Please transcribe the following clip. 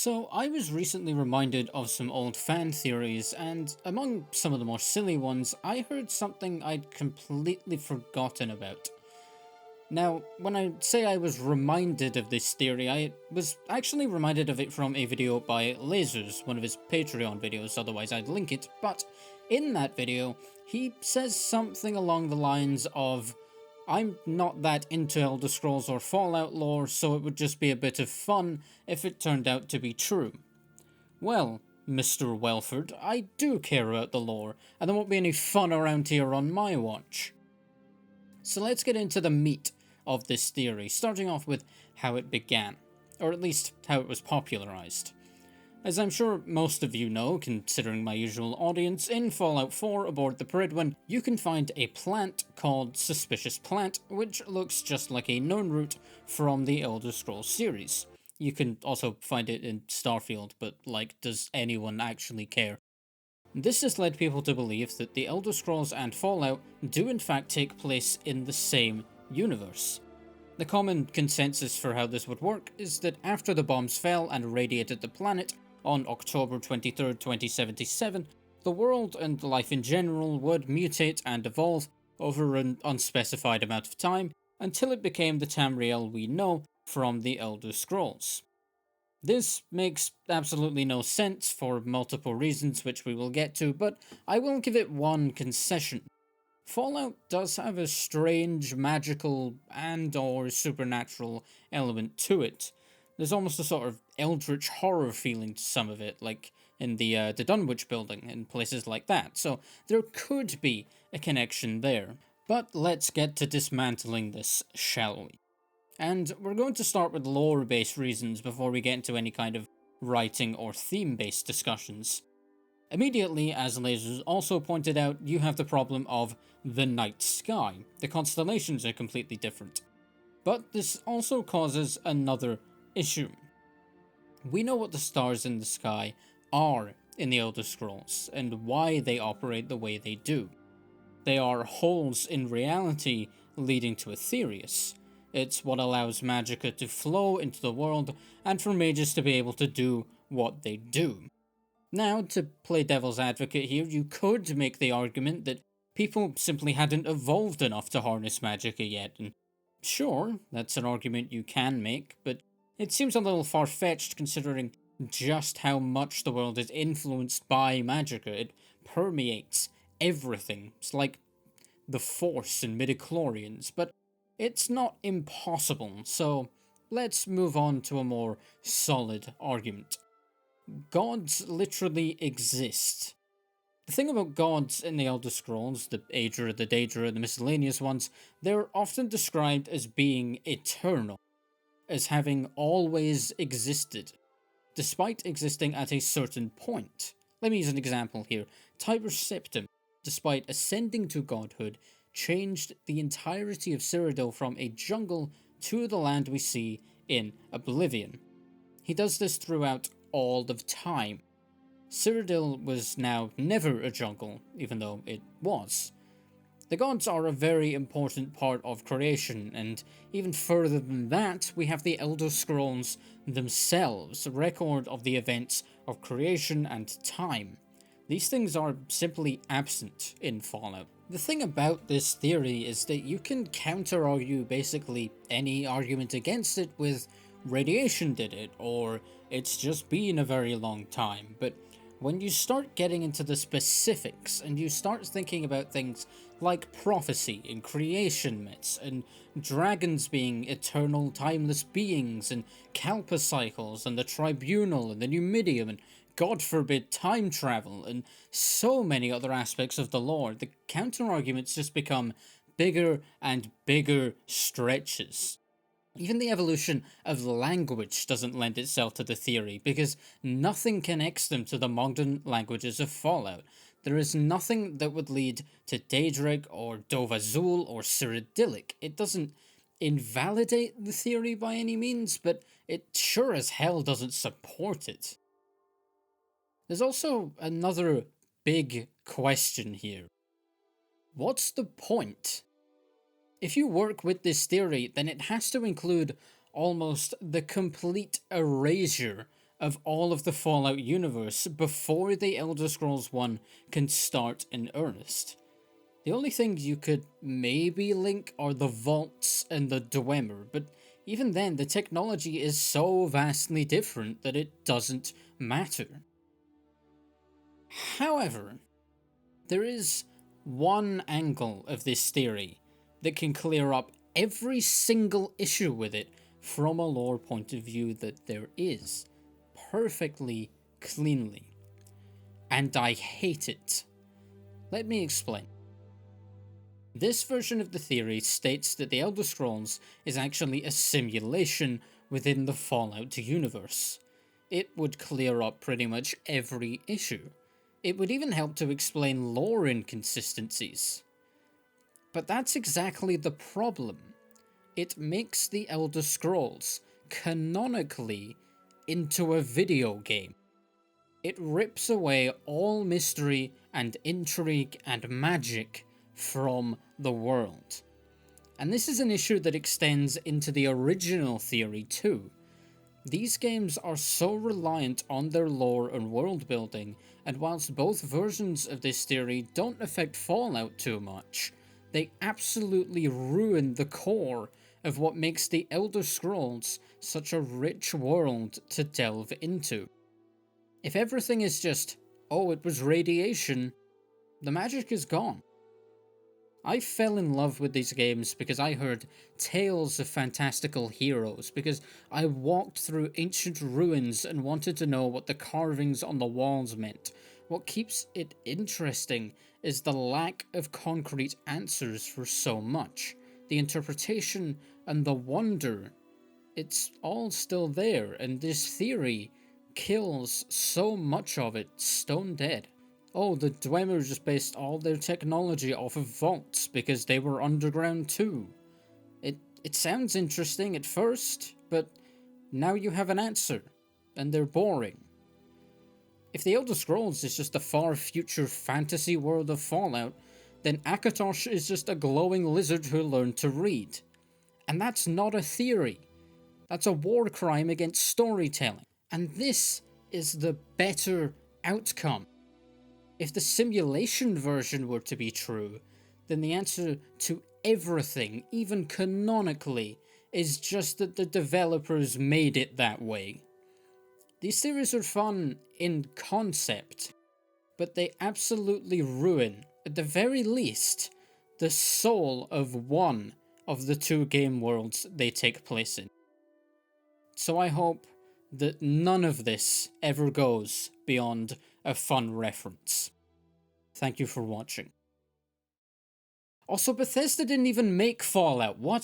So, I was recently reminded of some old fan theories, and among some of the more silly ones, I heard something I'd completely forgotten about. Now, when I say I was reminded of this theory, I was actually reminded of it from a video by Lasers, one of his Patreon videos, otherwise I'd link it, but in that video, he says something along the lines of, I'm not that into Elder Scrolls or Fallout lore, so it would just be a bit of fun if it turned out to be true. Well, Mr. Welford, I do care about the lore, and there won't be any fun around here on my watch. So let's get into the meat of this theory, starting off with how it began, or at least how it was popularized. As I'm sure most of you know, considering my usual audience, in Fallout 4 aboard the Peridwen, you can find a plant called Suspicious Plant, which looks just like a known root from the Elder Scrolls series. You can also find it in Starfield, but does anyone actually care? This has led people to believe that the Elder Scrolls and Fallout do in fact take place in the same universe. The common consensus for how this would work is that after the bombs fell and irradiated the planet on October 23rd, 2077, the world and life in general would mutate and evolve over an unspecified amount of time until it became the Tamriel we know from the Elder Scrolls. This makes absolutely no sense for multiple reasons which we will get to, but I will give it one concession. Fallout does have a strange magical and or supernatural element to it. There's almost a sort of eldritch horror feeling to some of it, like in the Dunwich building and places like that, so there could be a connection there. But let's get to dismantling this, shall we? And we're going to start with lore-based reasons before we get into any kind of writing or theme-based discussions. Immediately, as Lasers also pointed out, you have the problem of the night sky. The constellations are completely different. But this also causes another issue. We know what the stars in the sky are in the Elder Scrolls, and why they operate the way they do. They are holes in reality leading to Aetherius. It's what allows magicka to flow into the world, and for mages to be able to do what they do. Now, to play devil's advocate here, you could make the argument that people simply hadn't evolved enough to harness magicka yet, and sure, that's an argument you can make, but it seems a little far-fetched considering just how much the world is influenced by magicka. It permeates everything. It's like the Force in midichlorians, but it's not impossible, so let's move on to a more solid argument. Gods literally exist. The thing about gods in the Elder Scrolls, the Aedra, the Daedra, the miscellaneous ones, they're often described as being eternal, as having always existed, despite existing at a certain point. Let me use an example here. Tiber Septim, despite ascending to godhood, changed the entirety of Cyrodiil from a jungle to the land we see in Oblivion. He does this throughout all of time. Cyrodiil was now never a jungle, even though it was. The gods are a very important part of creation, and even further than that, we have the Elder Scrolls themselves, a record of the events of creation and time. These things are simply absent in Fallout. The thing about this theory is that you can counter-argue basically any argument against it with radiation did it, or it's just been a very long time, but when you start getting into the specifics and you start thinking about things like prophecy and creation myths and dragons being eternal timeless beings and Kalpa cycles and the Tribunal and the Numidium and God forbid time travel and so many other aspects of the lore, the counter-arguments just become bigger and bigger stretches. Even the evolution of language doesn't lend itself to the theory, because nothing connects them to the modern languages of Fallout. There is nothing that would lead to Daedric or Dovazul or Cyrodiilic. It doesn't invalidate the theory by any means, but it sure as hell doesn't support it. There's also another big question here. What's the point? If you work with this theory, then it has to include almost the complete erasure of all of the Fallout universe before the Elder Scrolls 1 can start in earnest. The only things you could maybe link are the vaults and the Dwemer, but even then the technology is so vastly different that it doesn't matter. However, there is one angle of this theory that can clear up every single issue with it from a lore point of view that there is, perfectly cleanly. And I hate it. Let me explain. This version of the theory states that the Elder Scrolls is actually a simulation within the Fallout universe. It would clear up pretty much every issue. It would even help to explain lore inconsistencies. But that's exactly the problem. It makes the Elder Scrolls, canonically, into a video game. It rips away all mystery and intrigue and magic from the world. And this is an issue that extends into the original theory too. These games are so reliant on their lore and world building, and whilst both versions of this theory don't affect Fallout too much, they absolutely ruin the core of what makes the Elder Scrolls such a rich world to delve into. If everything is just, oh, it was radiation, the magic is gone. I fell in love with these games because I heard tales of fantastical heroes, because I walked through ancient ruins and wanted to know what the carvings on the walls meant. What keeps it interesting is the lack of concrete answers for so much. The interpretation and the wonder, it's all still there, and this theory kills so much of it stone dead. Oh, the Dwemer just based all their technology off of vaults because they were underground too. It sounds interesting at first, but now you have an answer, and they're boring. If the Elder Scrolls is just a far future fantasy world of Fallout, then Akatosh is just a glowing lizard who learned to read. And that's not a theory. That's a war crime against storytelling. And this is the better outcome. If the simulation version were to be true, then the answer to everything, even canonically, is just that the developers made it that way. These theories are fun in concept, but they absolutely ruin, at the very least, the soul of one of the two game worlds they take place in. So I hope that none of this ever goes beyond a fun reference. Thank you for watching. Also, Bethesda didn't even make Fallout. What?